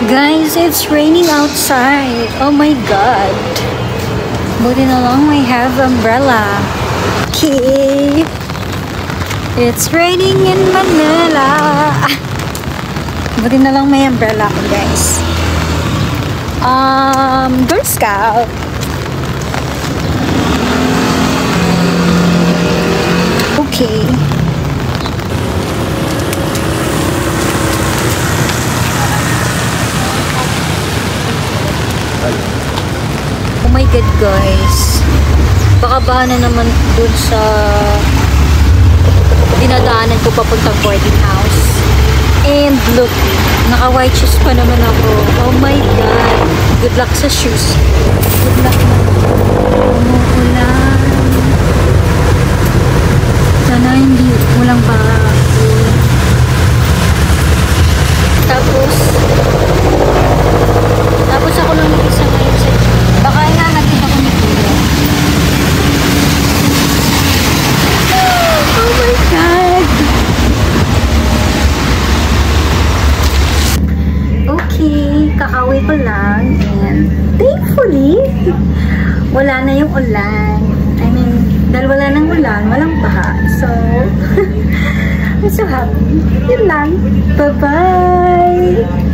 Guys, it's raining outside. Oh my god. Buti na lang we have umbrella. Okay. It's raining in Manila. Buti na lang may umbrella ako, guys. Girl Scout. Okay. Oh my god, guys. Baka ba na naman dun sa dinadaanan ko papuntang boarding house. And look, naka-white shoes pa naman ako. Oh my god. Good luck sa shoes. Good luck na. Umuulan. Sana hindi walang bago. Tapos ako lang isa ngayon sa baka inahatid ako ni Kuya. Oh my god. Okay, kakauwi ko lang and thankfully wala na yung ulan. I mean, dahil wala nang ulan, walang baha. So, I'm so happy. Yun lang. Bye-bye!